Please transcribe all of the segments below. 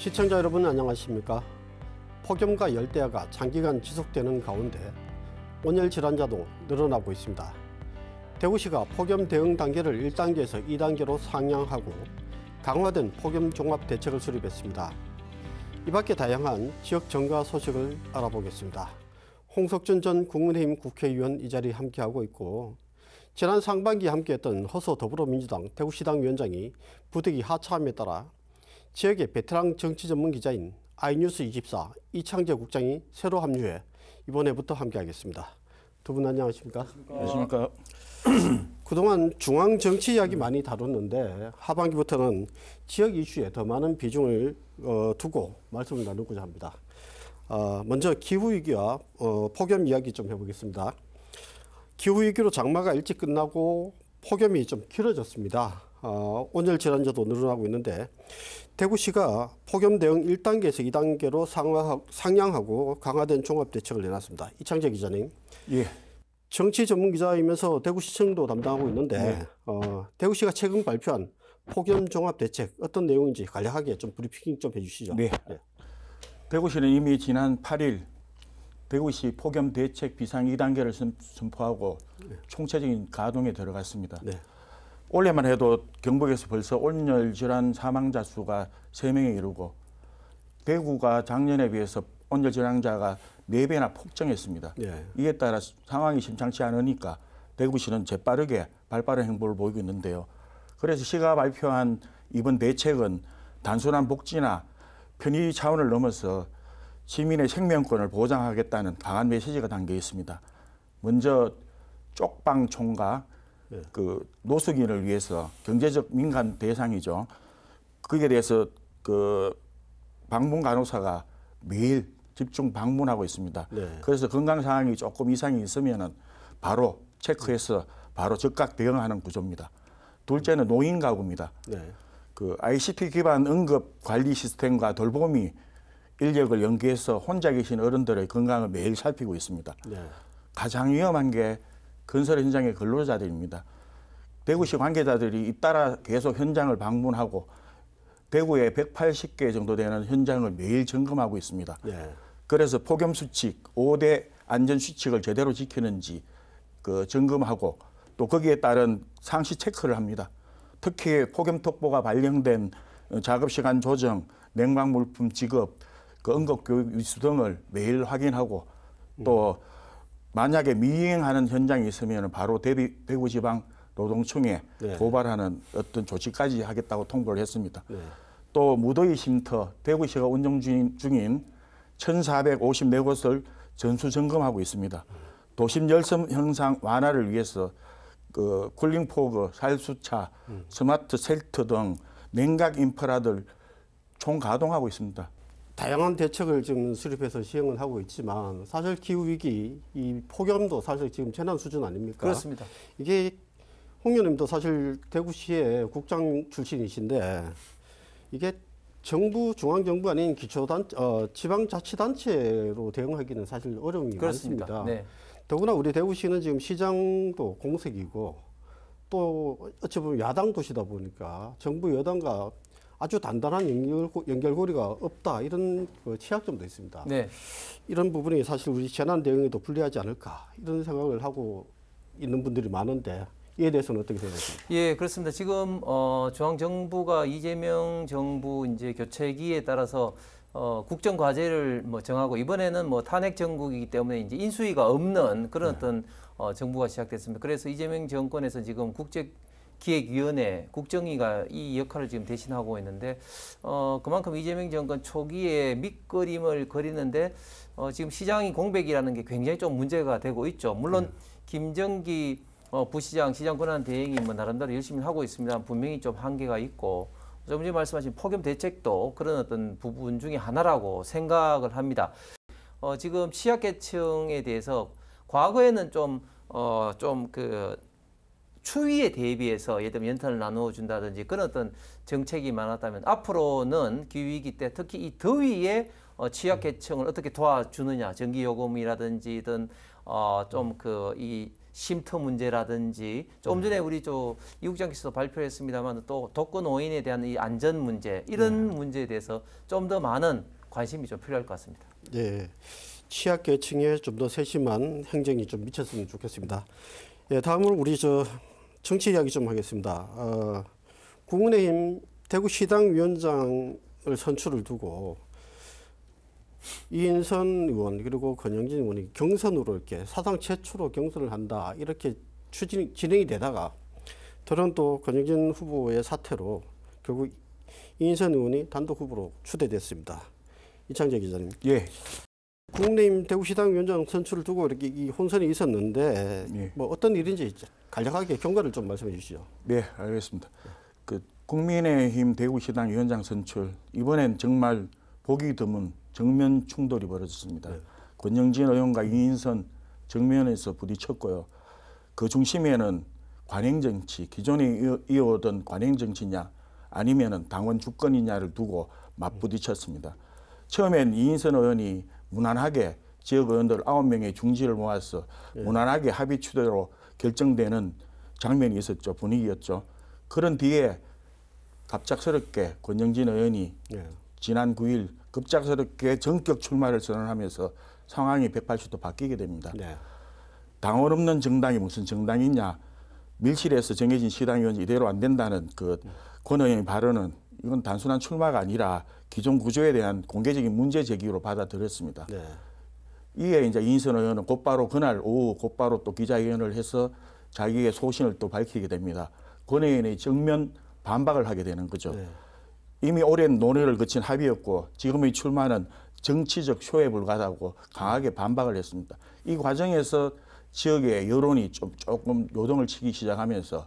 시청자 여러분 안녕하십니까? 폭염과 열대야가 장기간 지속되는 가운데 온열 질환자도 늘어나고 있습니다. 대구시가 폭염 대응 단계를 1단계에서 2단계로 상향하고 강화된 폭염 종합 대책을 수립했습니다. 이 밖에 다양한 지역 정가 소식을 알아보겠습니다. 홍석준 전 국민의힘 국회의원 이 자리에 함께하고 있고, 지난 상반기에 함께했던 허서 더불어민주당 대구시당 위원장이 부득이 하차함에 따라 지역의 베테랑 정치 전문 기자인 아이뉴스24 이창재 국장이 새로 합류해 이번에부터 함께하겠습니다. 두 분 안녕하십니까? 안녕하십니까? 그동안 중앙 정치 이야기 많이 다뤘는데 하반기부터는 지역 이슈에 더 많은 비중을 두고 말씀을 나누고자 합니다. 먼저 기후위기와 폭염 이야기 좀 해보겠습니다. 기후위기로 장마가 일찍 끝나고 폭염이 좀 길어졌습니다. 온열 질환자도 늘어나고 있는데 대구시가 폭염 대응 1단계에서 2단계로 상향하고 강화된 종합대책을 내놨습니다. 이창재 기자님. 예. 정치 전문 기자이면서 대구시청도 담당하고 있는데 네. 대구시가 최근 발표한 폭염 종합대책 어떤 내용인지 간략하게 좀 브리핑 좀 해주시죠. 네. 네. 대구시는 이미 지난 8일 대구시 폭염 대책 비상 2단계를 선포하고 총체적인 가동에 들어갔습니다. 네. 올해만 해도 경북에서 벌써 온열 질환 사망자 수가 3명에 이르고 대구가 작년에 비해서 온열 질환자가 4배나 폭증했습니다. 네. 이에 따라 상황이 심상치 않으니까 대구시는 재빠르게 발빠른 행보를 보이고 있는데요. 그래서 시가 발표한 이번 대책은 단순한 복지나 편의 차원을 넘어서 시민의 생명권을 보장하겠다는 강한 메시지가 담겨 있습니다. 먼저 쪽방 총각, 그 노숙인을 위해서 경제적 민간 대상이죠. 거기에 대해서 그 방문 간호사가 매일 집중 방문하고 있습니다. 네. 그래서 건강 상황이 조금 이상이 있으면은 바로 체크해서 바로 즉각 대응하는 구조입니다. 둘째는 노인 가구입니다. 네. 그 ICT 기반 응급 관리 시스템과 돌보미 인력을 연계해서 혼자 계신 어른들의 건강을 매일 살피고 있습니다. 네. 가장 위험한 게 건설 현장의 근로자들입니다. 대구시 관계자들이 잇따라 계속 현장을 방문하고 대구에 180개 정도 되는 현장을 매일 점검하고 있습니다. 네. 그래서 폭염 수칙, 5대 안전 수칙을 제대로 지키는지 그 점검하고 또 거기에 따른 상시 체크를 합니다. 특히 폭염 특보가 발령된 작업 시간 조정, 냉방 물품 지급, 그 응급 교육 위수 등을 매일 확인하고 또 만약에 미행하는 현장이 있으면 바로 대구지방 노동청에 네. 고발하는 어떤 조치까지 하겠다고 통보를 했습니다. 네. 또 무더위 쉼터 대구시가 운영 중인 1,454곳을 전수 점검하고 있습니다. 도심 열섬 현상 완화를 위해서 그 쿨링포그, 살수차, 스마트 셀터 등 냉각 인프라들 총 가동하고 있습니다. 다양한 대책을 지금 수립해서 시행을 하고 있지만 사실 기후위기, 이 폭염도 사실 지금 재난 수준 아닙니까? 그렇습니다. 이게 홍 의원님도 사실 대구시의 국장 출신이신데 이게 정부, 중앙정부 아닌 지방자치단체로 대응하기는 사실 어려움이 그렇습니다. 많습니다. 네. 더구나 우리 대구시는 지금 시장도 공석이고 또 어찌 보면 야당 도시다 보니까 정부 여당과 아주 단단한 연결고리가 없다, 이런 취약점도 있습니다. 네. 이런 부분이 사실 우리 재난 대응에도 불리하지 않을까, 이런 생각을 하고 있는 분들이 많은데 이에 대해서는 어떻게 생각하십니까? 예, 그렇습니다. 지금 중앙 정부가 이재명 정부 이제 교체기에 따라서 국정 과제를 뭐 정하고 이번에는 뭐 탄핵 정국이기 때문에 이제 인수위가 없는 그런 어떤 정부가 시작됐습니다. 그래서 이재명 정권에서 지금 국제기획위원회 국정위가 이 역할을 지금 대신하고 있는데 그만큼 이재명 정권 초기에 밑그림을 그리는데 지금 시장이 공백이라는 게 굉장히 좀 문제가 되고 있죠. 물론 김정기 부시장, 시장 권한 대행이 뭐 나름대로 열심히 하고 있습니다. 분명히 좀 한계가 있고 좀 전에 말씀하신 폭염 대책도 그런 어떤 부분 중에 하나라고 생각을 합니다. 지금 취약계층에 대해서 과거에는 좀 그 추위에 대비해서 예를 들면 연탄을 나누어 준다든지 그런 어떤 정책이 많았다면 앞으로는 기후위기 때 특히 이 더위에 취약계층을 어떻게 도와주느냐, 전기요금이라든지든 좀 그 이 쉼터 문제라든지 조금 전에 우리 이 국장께서도 발표했습니다만 또 독거 노인에 대한 이 안전 문제 이런 문제에 대해서 좀 더 많은 관심이 좀 필요할 것 같습니다. 네, 취약계층에 좀 더 세심한 행정이 좀 미쳤으면 좋겠습니다. 예, 다음으로 우리 정치 이야기 좀 하겠습니다. 국민의힘 대구시당 위원장을 선출을 두고 이인선 의원 그리고 권영진 의원이 경선으로 이렇게 사상 최초로 경선을 한다 이렇게 진행이 되다가 토론토 권영진 후보의 사퇴로 결국 이인선 의원이 단독 후보로 추대됐습니다. 이창재 기자님. 예. 국민의힘 대구시당 위원장 선출을 두고 이렇게 이 혼선이 있었는데 예. 뭐 어떤 일인지 간략하게 경과를 좀 말씀해 주시죠. 네, 알겠습니다. 국민의힘 대구시당 위원장 선출 이번엔 정말 보기 드문 정면 충돌이 벌어졌습니다. 네. 권영진 의원과 이인선 정면에서 부딪혔고요. 그 중심에는 관행정치, 기존에 이어오던 관행정치냐 아니면은 당원 주권이냐를 두고 맞부딪혔습니다. 처음엔 이인선 의원이 무난하게 지역 의원들 9명의 중지를 모아서 무난하게 합의 추대로 결정되는 장면이 있었죠. 분위기였죠. 그런 뒤에 갑작스럽게 권영진 의원이 지난 9일 급작스럽게 전격 출마를 선언하면서 상황이 180도 바뀌게 됩니다. 네. 당원 없는 정당이 무슨 정당이냐. 밀실에서 정해진 시당위원이 이대로 안 된다는 권 의원의 발언은 이건 단순한 출마가 아니라 기존 구조에 대한 공개적인 문제 제기로 받아들였습니다. 네. 이에 이제 이인선 의원은 곧바로 그날 오후 곧바로 또 기자회견을 해서 자기의 소신을 또 밝히게 됩니다. 권 의원의 정면 반박을 하게 되는 거죠. 네. 이미 오랜 논의를 거친 합의였고 지금의 출마는 정치적 쇼에 불과하다고 강하게 반박을 했습니다. 이 과정에서 지역의 여론이 조금 요동을 치기 시작하면서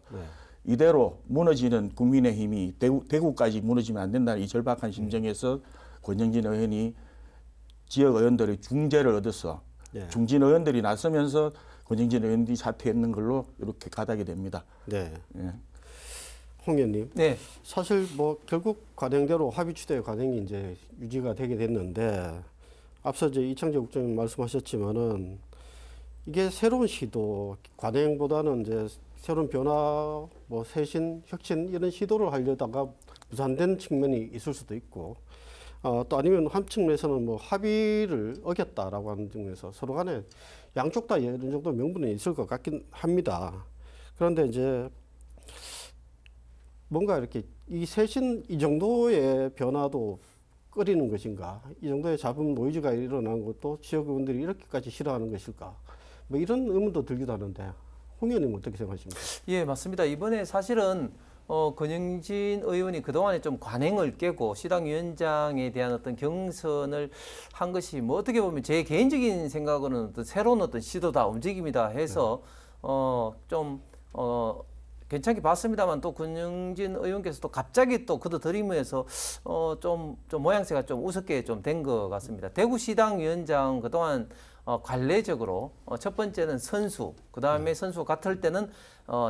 이대로 무너지는 국민의힘이 대구까지 무너지면 안 된다는 이 절박한 심정에서 권영진 의원이 지역 의원들의 중재를 얻어서 중진 의원들이 나서면서 권영진 의원이 사퇴했는 걸로 이렇게 가닥이 됩니다. 네. 예. 홍 의원님. 네. 사실 뭐 결국 관행대로 합의 추대 관행이 이제 유지가 되게 됐는데 앞서 이제 이창재 국장님 말씀하셨지만은 이게 새로운 시도 관행보다는 이제 새로운 변화, 뭐 쇄신, 혁신 이런 시도를 하려다가 무산된 측면이 있을 수도 있고 또 아니면 한 측면에서는 뭐 합의를 어겼다라고 하는 측면에서 서로 간에 양쪽 다 어느 정도 명분이 있을 것 같긴 합니다. 그런데 이제 뭔가 이렇게 이 쇄신 이 정도의 변화도 꺼리는 것인가, 이 정도의 잡음 노이즈가 일어나는 것도 지역 의원들이 이렇게까지 싫어하는 것일까, 뭐 이런 의문도 들기도 하는데 홍 의원님 어떻게 생각하십니까? 예, 맞습니다. 이번에 사실은 권영진 의원이 그동안에 좀 관행을 깨고 시당위원장에 대한 어떤 경선을 한 것이 뭐 어떻게 보면 제 개인적인 생각으로는 어떤 새로운 어떤 시도다, 움직임이다 해서 괜찮게 봤습니다만 또 권영진 의원께서 또 갑자기 또 거둬들이면서 좀 모양새가 좀 우습게 좀 된 것 같습니다. 대구시당위원장 그동안 관례적으로 첫 번째는 선수, 그 다음에 선수 같을 때는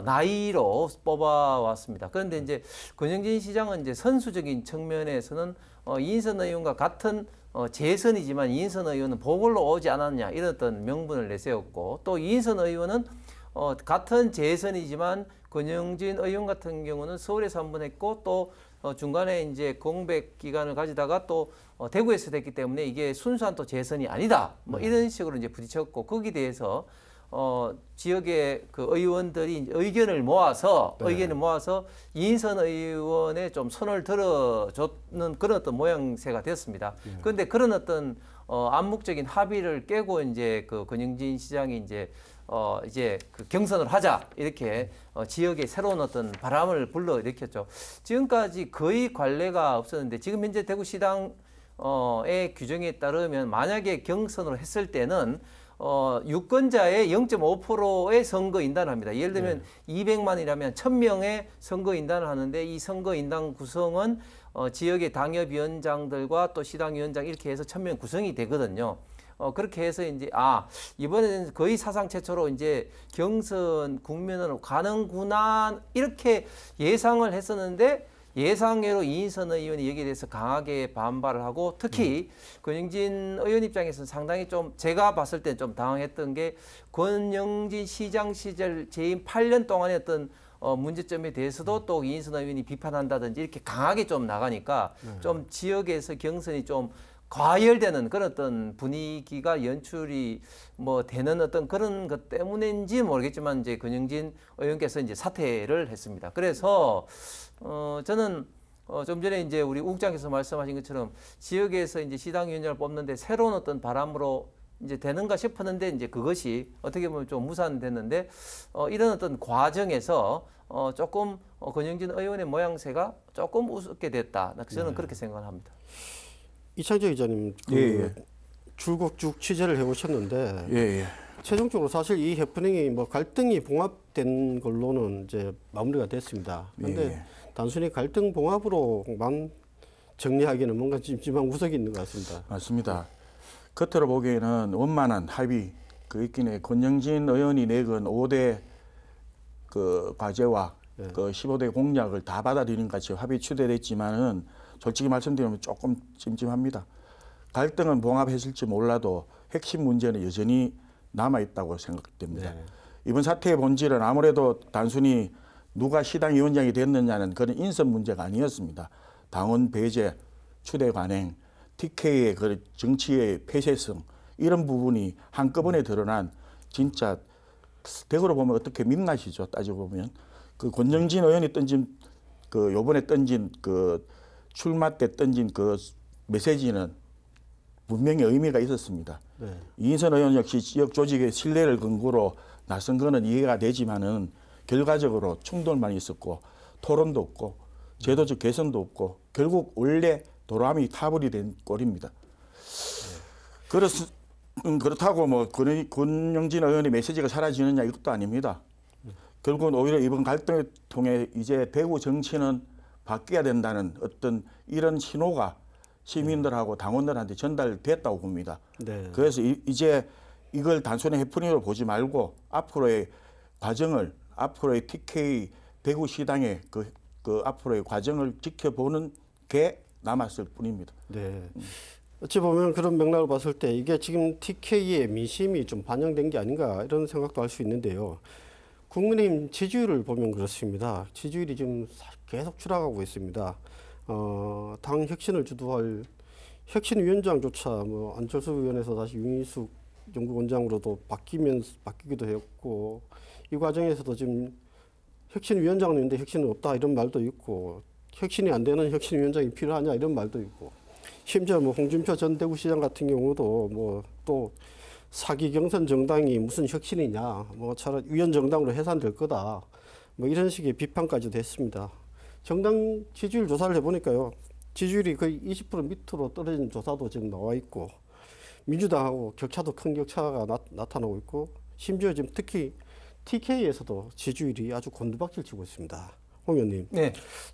나이로 뽑아왔습니다. 그런데 이제 권영진 시장은 이제 선수적인 측면에서는 이인선 의원과 같은 재선이지만 이인선 의원은 보궐로 오지 않았냐 이런 어떤 명분을 내세웠고 또 이인선 의원은 같은 재선이지만 권영진 의원 같은 경우는 서울에서 한 번 했고 또 중간에 이제 공백 기간을 가지다가 또 대구에서 됐기 때문에 이게 순수한 또 재선이 아니다. 뭐 이런 식으로 이제 부딪혔고 거기에 대해서 지역의 그 의원들이 의견을 모아서 이인선 의원의 좀 손을 들어줬는 그런 어떤 모양새가 되었습니다. 그런데 그런 어떤 암묵적인 합의를 깨고 이제 그 권영진 시장이 이제 그 경선을 하자 이렇게 지역에 새로운 어떤 바람을 불러일으켰죠. 지금까지 거의 관례가 없었는데 지금 현재 대구시당의 규정에 따르면 만약에 경선을 했을 때는 유권자의 0.5%의 선거 인단을 합니다. 예를 들면 200만이라면 1000명의 선거 인단을 하는데 이 선거 인단 구성은 지역의 당협위원장들과 또 시당위원장 이렇게 해서 1000명 구성이 되거든요. 그렇게 해서 이제 이번에는 거의 사상 최초로 이제 경선 국면으로 가는구나 이렇게 예상을 했었는데 예상외로 이인선 의원이 여기에 대해서 강하게 반발을 하고 특히 권영진 의원 입장에서는 상당히 좀 제가 봤을 때 좀 당황했던 게 권영진 시장 시절 재임 8년 동안의 어떤 문제점에 대해서도 또 이인선 의원이 비판한다든지 이렇게 강하게 좀 나가니까 좀 지역에서 경선이 좀 과열되는 그런 어떤 분위기가 연출이 뭐 되는 어떤 그런 것 때문인지 모르겠지만 이제 권영진 의원께서 이제 사퇴를 했습니다. 그래서 저는 좀 전에 이제 우리 우 국장께서 말씀하신 것처럼 지역에서 이제 시당위원장을 뽑는데 새로운 어떤 바람으로 이제 되는가 싶었는데 이제 그것이 어떻게 보면 좀 무산됐는데 이런 어떤 과정에서 조금 권영진 의원의 모양새가 조금 우습게 됐다. 저는 그렇게 생각을 합니다. 이창재 기자님, 줄곧 쭉 취재를 해오셨는데 최종적으로 사실 이 해프닝이 뭐 갈등이 봉합된 걸로는 이제 마무리가 됐습니다. 그런데 단순히 갈등 봉합으로만 정리하기는 뭔가 찜찜한 구석이 있는 것 같습니다. 맞습니다. 겉으로 보기에는 원만한 합의 그 있긴 해. 권영진 의원이 내건 5대 그 과제와 그 15대 공약을 다 받아들이는 같이 합의 추대됐지만은 솔직히 말씀드리면 조금 찜찜합니다. 갈등은 봉합했을지 몰라도 핵심 문제는 여전히 남아있다고 생각됩니다. 이번 사태의 본질은 아무래도 단순히 누가 시당위원장이 됐느냐는 그런 인선 문제가 아니었습니다. 당원 배제, 추대 관행, TK의 그 정치의 폐쇄성 이런 부분이 한꺼번에 드러난 진짜 대거로 보면 어떻게 민낯이죠. 따지고 보면 그 권영진 의원이 던진 그 요번에 던진 그 출마 때 던진 그 메시지는 분명히 의미가 있었습니다. 이인선 의원 역시 지역 조직의 신뢰를 근거로 나선 거는 이해가 되지만은 결과적으로 충돌만 있었고 토론도 없고 제도적 개선도 없고 결국 원래 도람이 타불이 된 꼴입니다. 그렇다고 뭐 권영진 의원의 메시지가 사라지느냐 이것도 아닙니다. 결국은 오히려 이번 갈등을 통해 이제 대구 정치는 바뀌어야 된다는 어떤 이런 신호가 시민들하고 당원들한테 전달됐다고 봅니다. 그래서 이제 이걸 단순히 해프닝으로 보지 말고 앞으로의 과정을 앞으로의 TK 대구시당의 그 앞으로의 과정을 지켜보는 게 남았을 뿐입니다. 어찌 보면 그런 맥락을 봤을 때 이게 지금 TK의 민심이 좀 반영된 게 아닌가 이런 생각도 할 수 있는데요. 국민의힘 지지율을 보면 그렇습니다. 지지율이 지금 계속 추락하고 있습니다. 당 혁신을 주도할 혁신위원장조차 뭐 안철수 의원에서 다시 윤희숙 연구원장으로도 바뀌기도 했고 이 과정에서도 지금 혁신위원장은 있는데 혁신은 없다 이런 말도 있고 혁신이 안 되는 혁신위원장이 필요하냐 이런 말도 있고 심지어 뭐 홍준표 전 대구시장 같은 경우도 뭐 또 사기 경선 정당이 무슨 혁신이냐 뭐 차라리 위원 정당으로 해산될 거다 뭐 이런 식의 비판까지도 했습니다. 정당 지지율 조사를 해보니까요. 지지율이 거의 20% 밑으로 떨어진 조사도 지금 나와 있고 민주당하고 격차도 큰 격차가 나타나고 있고 심지어 지금 특히 TK에서도 지지율이 아주 곤두박질 치고 있습니다. 홍 의원님.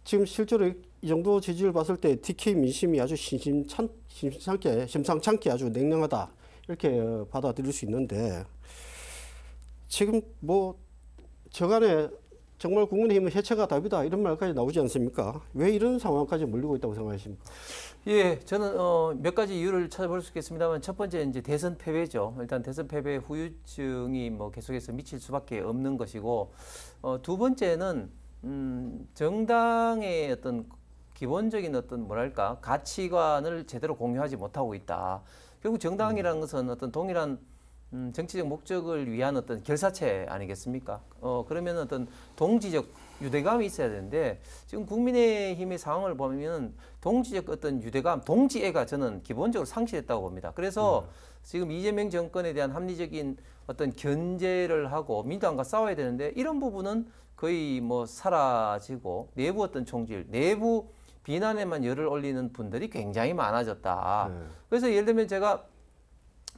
지금 실제로 이 정도 지지율 봤을 때 TK 민심이 아주 심상찮게 아주 냉랭하다 이렇게 받아들일 수 있는데 지금 뭐 저간에 정말 국민의힘은 해체가 답이다 이런 말까지 나오지 않습니까? 왜 이런 상황까지 몰리고 있다고 생각하십니까? 저는 몇 가지 이유를 찾아볼 수 있겠습니다만 첫 번째 이제 대선 패배죠. 일단 대선 패배 후유증이 뭐 계속해서 미칠 수밖에 없는 것이고 두 번째는 정당의 어떤 기본적인 어떤 뭐랄까 가치관을 제대로 공유하지 못하고 있다. 결국 정당이라는 것은 어떤 동일한 정치적 목적을 위한 어떤 결사체 아니겠습니까? 그러면 어떤 동지적 유대감이 있어야 되는데 지금 국민의힘의 상황을 보면 동지적 어떤 유대감, 동지애가 저는 기본적으로 상실했다고 봅니다. 그래서 지금 이재명 정권에 대한 합리적인 어떤 견제를 하고 민주당과 싸워야 되는데 이런 부분은 거의 뭐 사라지고 내부 어떤 총질, 내부 비난에만 열을 올리는 분들이 굉장히 많아졌다. 그래서 예를 들면 제가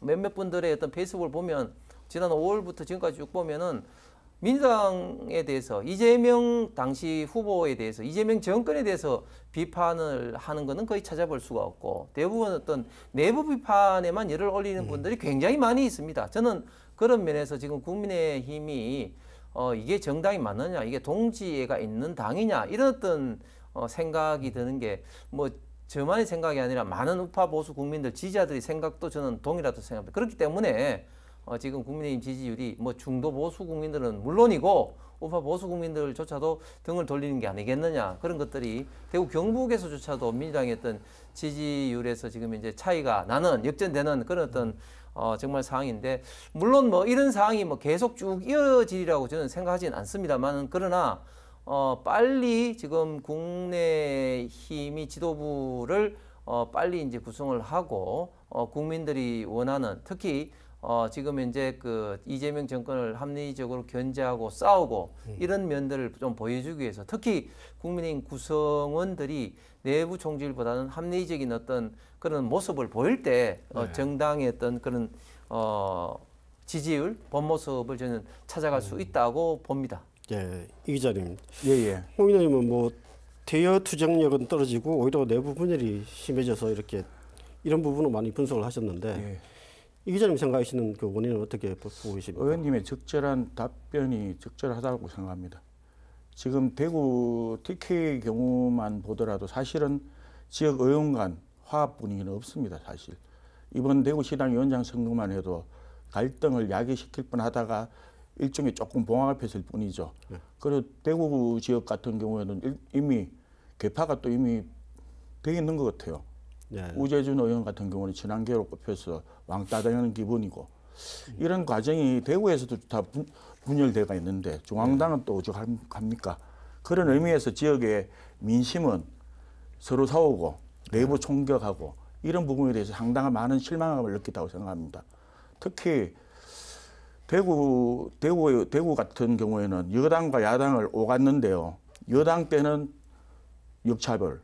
몇몇 분들의 어떤 페이스북을 보면 지난 5월부터 지금까지 쭉 보면은 민주당에 대해서 이재명 당시 후보에 대해서 이재명 정권에 대해서 비판을 하는 것은 거의 찾아볼 수가 없고 대부분 어떤 내부 비판에만 열을 올리는 분들이 굉장히 많이 있습니다. 저는 그런 면에서 지금 국민의힘이 이게 정당이 맞느냐 이게 동지애가 있는 당이냐 이런 어떤 생각이 드는 게 뭐 저만의 생각이 아니라 많은 우파 보수 국민들 지지자들의 생각도 저는 동일하다고 생각합니다. 그렇기 때문에 지금 국민의힘 지지율이 뭐 중도 보수 국민들은 물론이고 우파 보수 국민들조차도 등을 돌리는 게 아니겠느냐, 그런 것들이 대구 경북에서조차도 민주당의 어떤 지지율에서 지금 이제 차이가 나는, 역전되는 그런 어떤 정말 상황인데, 물론 뭐 이런 상황이 뭐 계속 쭉 이어지리라고 저는 생각하지는 않습니다만, 그러나 빨리 지금 국내힘이 지도부를 빨리 이제 구성을 하고 국민들이 원하는, 특히 지금 이제 그 이재명 정권을 합리적으로 견제하고 싸우고 이런 면들을 좀 보여주기 위해서, 특히 국민의힘 구성원들이 내부 총질보다는 합리적인 어떤 그런 모습을 보일 때 정당의 어떤 그런 지지율, 본 모습을 저는 찾아갈 수 있다고 봅니다. 예, 이 기자님. 예. 홍 의원님은 뭐 대여 투쟁력은 떨어지고 오히려 내부 분열이 심해져서 이렇게 이런 부분을 많이 분석을 하셨는데, 예. 이 기자님 생각하시는 그 원인은 어떻게 보고 계십니까? 의원님의 적절한 답변이 적절하다고 생각합니다. 지금 대구 TK 경우만 보더라도 사실은 지역 의원 간 화합 분위기는 없습니다. 사실 이번 대구시당 위원장 선거만 해도 갈등을 야기시킬 뻔하다가 일종의 조금 봉합을 폈을 뿐이죠. 그리고 대구 지역 같은 경우에는 이미 개파가 또 이미 돼 있는 것 같아요. 네. 우재준 의원 같은 경우는 친한계로 꼽혀서 왕따 되는 기분이고, 이런 과정이 대구에서도 다 분열돼가 있는데 중앙당은 또 어떡합니까? 그런 의미에서 지역의 민심은 서로 싸우고 내부 총격하고 이런 부분에 대해서 상당한 많은 실망감을 느꼈다고 생각합니다. 특히 대구 같은 경우에는 여당과 야당을 오갔는데요. 여당 때는 역차별,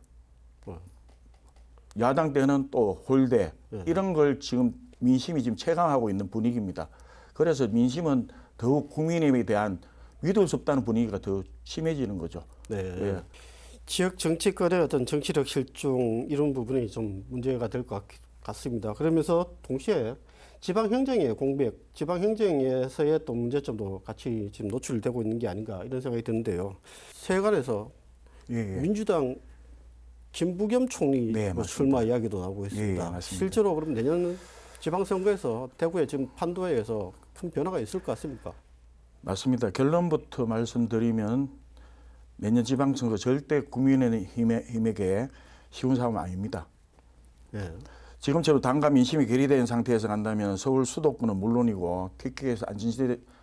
야당 때는 또 홀대, 이런 걸 지금 민심이 지금 체감하고 있는 분위기입니다. 그래서 민심은 더욱 국민의힘에 대한 믿을 수 없다는 분위기가 더 심해지는 거죠. 네. 예. 지역 정치권의 어떤 정치력 실종, 이런 부분이 좀 문제가 될 것 같습니다. 그러면서 동시에 지방행정의 공백, 지방행정에서의 또 문제점도 같이 지금 노출되고 있는 게 아닌가, 이런 생각이 드는데요. 세간에서 민주당 김부겸 총리 네, 뭐 출마 이야기도 나오고 있습니다. 맞습니다. 실제로 그럼 내년 지방선거에서 대구의 지금 판도에서 큰 변화가 있을 것 같습니까? 맞습니다. 결론부터 말씀드리면 내년 지방선거 절대 국민의힘에게 쉬운 싸움 아닙니다. 네. 지금처럼 당과 민심이 결의된 상태에서 간다면 서울 수도권은 물론이고 TK에서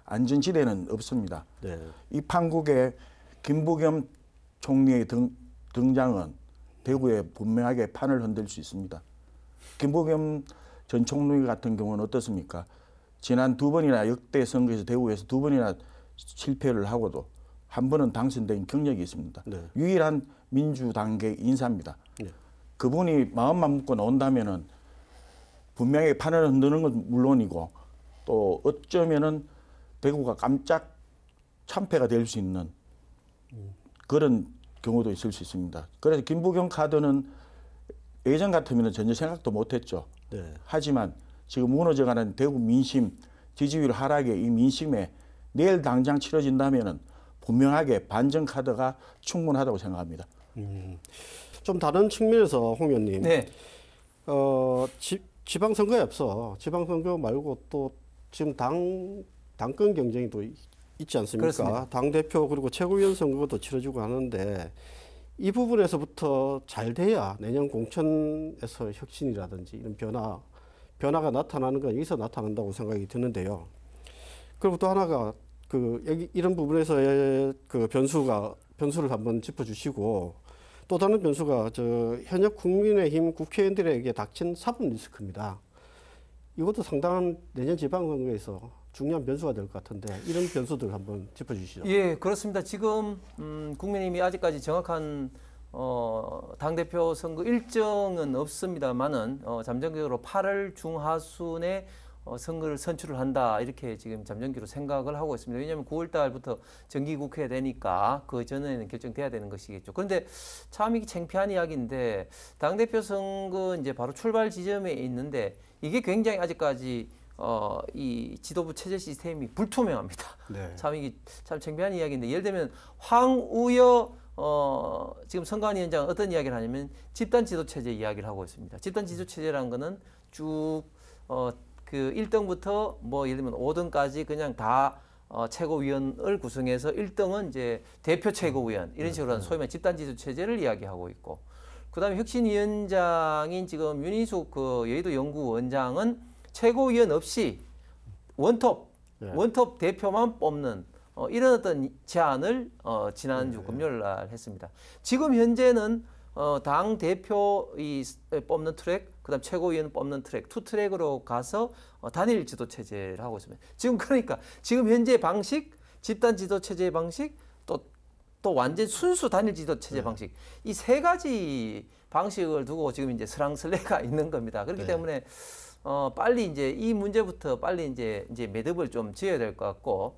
안전지대는 없습니다. 네. 이 판국에 김부겸 총리의 등장은 대구에 분명하게 판을 흔들 수 있습니다. 김부겸 전 총리 같은 경우는 어떻습니까? 지난 두 번이나 역대 선거에서 대구에서 두 번이나 실패를 하고도 한 번은 당선된 경력이 있습니다. 네. 유일한 민주당계 인사입니다. 네. 그분이 마음만 먹고 나온다면은 분명히 판을 흔드는 건 물론이고 또 어쩌면은 대구가 깜짝 참패가 될 수 있는 그런 경우도 있을 수 있습니다. 그래서 김부겸 카드는 예전 같으면 전혀 생각도 못했죠. 네. 하지만 지금 무너져가는 대구 민심 지지율 하락의 이 민심에 내일 당장 치러진다면은 분명하게 반전 카드가 충분하다고 생각합니다. 좀 다른 측면에서 홍 의원님, 네. 지방선거에 앞서 지방선거 말고 또 지금 당권 경쟁이 또 있지 않습니까? 그렇습니다. 당대표 그리고 최고위원 선거도 치러지고 하는데, 이 부분에서부터 잘 돼야 내년 공천에서 혁신이라든지 이런 변화가 나타나는 건 여기서 나타난다고 생각이 드는데요. 그리고 또 하나가 이런 부분에서의 그 변수를 한번 짚어주시고, 또 다른 변수가 현역 국민의힘 국회의원들에게 닥친 사법 리스크입니다. 이것도 상당한 내년 지방선거에서 중요한 변수가 될 것 같은데, 이런 변수들 한번 짚어주시죠. 예, 그렇습니다. 지금 국민의힘이 아직까지 정확한 당대표 선거 일정은 없습니다만은 잠정적으로 8월 중하순에 선거를 선출을 한다, 이렇게 지금 잠정기로 생각을 하고 있습니다. 왜냐하면 9월 달부터 정기국회 되니까 그 전에는 결정돼야 되는 것이겠죠. 그런데 참 이게 창피한 이야기인데, 당대표 선거 이제 바로 출발 지점에 있는데 이게 굉장히 아직까지 이 지도부 체제 시스템이 불투명합니다. 네. 참 이게 참 창피한 이야기인데, 예를 들면 황우여 지금 선관위원장은 어떤 이야기를 하냐면 집단 지도 체제 이야기를 하고 있습니다. 집단 지도 체제라는 거는 쭉 그 1등부터 뭐 예를 들면 5등까지 그냥 다 최고위원을 구성해서 1등은 이제 대표 최고위원 이런 식으로 하는 소위 말하는 집단 지도 체제를 이야기하고 있고, 그다음에 혁신위원장인 지금 윤희숙 그 여의도 연구원장은 최고위원 없이 원톱 대표만 뽑는 이런 어떤 제안을 지난주 금요일 날 했습니다. 지금 현재는 당 대표 뽑는 트랙, 그다음 최고위원 뽑는 트랙, 투 트랙으로 가서 단일 지도 체제를 하고 있습니다. 지금 그러니까 지금 현재 방식, 집단 지도 체제의 방식, 또 완전 순수 단일 지도 체제 방식, 이 세 가지 방식을 두고 지금 이제 설왕설래가 있는 겁니다. 그렇기 때문에 빨리 이제 이 문제부터 빨리 이제 매듭을 좀 지어야 될 것 같고,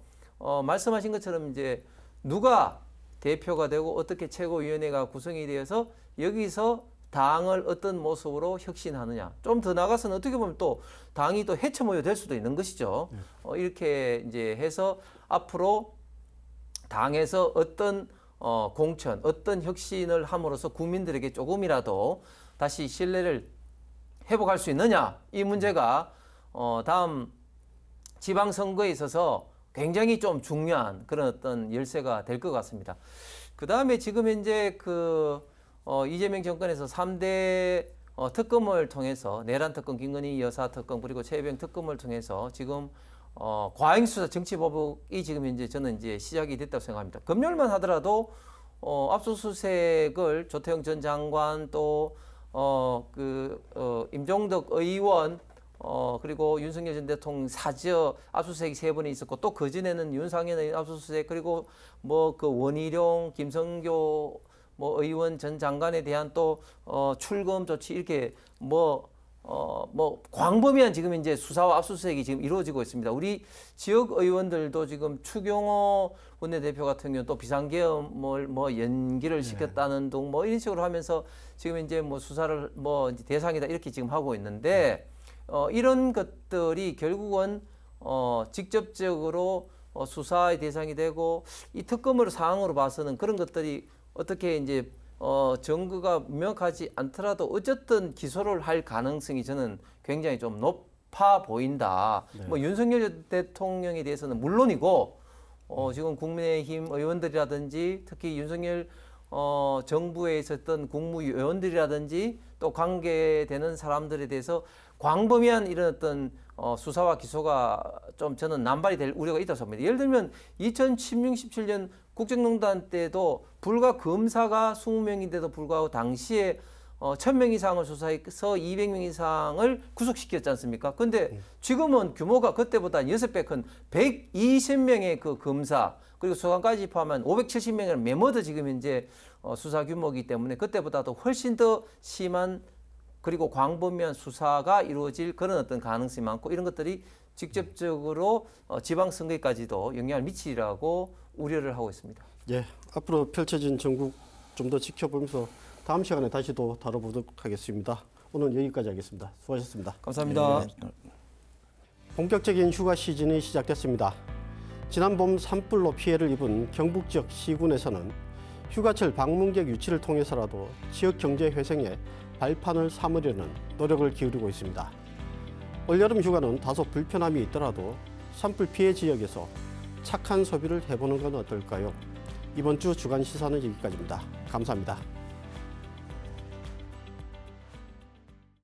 말씀하신 것처럼 이제 누가 대표가 되고 어떻게 최고위원회가 구성이 되어서 여기서 당을 어떤 모습으로 혁신하느냐. 좀 더 나가서는 어떻게 보면 또 당이 또 해체모여 될 수도 있는 것이죠. 이렇게 이제 해서 앞으로 당에서 어떤 공천, 어떤 혁신을 함으로써 국민들에게 조금이라도 다시 신뢰를 회복할 수 있느냐. 이 문제가 다음 지방선거에 있어서 굉장히 좀 중요한 그런 어떤 열쇠가 될 것 같습니다. 그 다음에 지금 현재 이재명 정권에서 3대 특검을 통해서 내란 특검, 김건희 여사 특검, 그리고 최혜병 특검을 통해서 지금 과잉수사 정치보복이 지금 현재 저는 이제 시작이 됐다고 생각합니다. 금요일만 하더라도 압수수색을 조태영 전 장관 또 임종덕 의원 그리고 윤석열 전 대통령 사저 압수수색이 3번이 있었고, 또 그전에는 윤상현 압수수색, 그리고 뭐 그 원희룡, 김성교 뭐 의원 전 장관에 대한 또 출금 조치, 이렇게 뭐 광범위한 지금 이제 수사와 압수수색이 지금 이루어지고 있습니다. 우리 지역 의원들도 지금 추경호 원내대표 같은 경우 또 비상계엄을 뭐 연기를 시켰다는 등 뭐 이런 식으로 하면서 지금 이제 뭐 수사를 뭐 이제 대상이다 이렇게 지금 하고 있는데, 이런 것들이 결국은 직접적으로 수사의 대상이 되고, 이 특검으로 사항으로 봐서는 그런 것들이 어떻게 이제 증거가 명확하지 않더라도 어쨌든 기소를 할 가능성이 저는 굉장히 좀 높아 보인다. 뭐 윤석열 대통령에 대해서는 물론이고, 지금 국민의힘 의원들이라든지 특히 윤석열 정부에 있었던 국무위원들이라든지 또 관계되는 사람들에 대해서 광범위한 이런 어떤 수사와 기소가 좀 저는 남발이 될 우려가 있다고 생각합니다. 예를 들면 2016, 17년 국정농단 때도 불과 검사가 20명인데도 불구하고 당시에 1000명 이상을 수사해서 200명 이상을 구속시켰지 않습니까? 근데 지금은 규모가 그때보다 6배 큰 120명의 그 검사, 그리고 수사관까지 포함한 570명의 메모도 지금 현재 수사 규모이기 때문에 그때보다도 훨씬 더 심한 그리고 광범위한 수사가 이루어질 그런 어떤 가능성이 많고, 이런 것들이 직접적으로 지방선거에까지도 영향을 미치리라고 우려를 하고 있습니다. 예, 앞으로 펼쳐진 전국 좀 더 지켜보면서 다음 시간에 다시 또 다뤄보도록 하겠습니다. 오늘 여기까지 하겠습니다. 수고하셨습니다. 감사합니다. 본격적인 휴가 시즌이 시작됐습니다. 지난 봄 산불로 피해를 입은 경북 지역 시군에서는 휴가철 방문객 유치를 통해서라도 지역 경제 회생에 발판을 삼으려는 노력을 기울이고 있습니다. 올여름 휴가는 다소 불편함이 있더라도 산불 피해 지역에서 착한 소비를 해보는 건 어떨까요? 이번 주 주간 시사는 여기까지입니다. 감사합니다.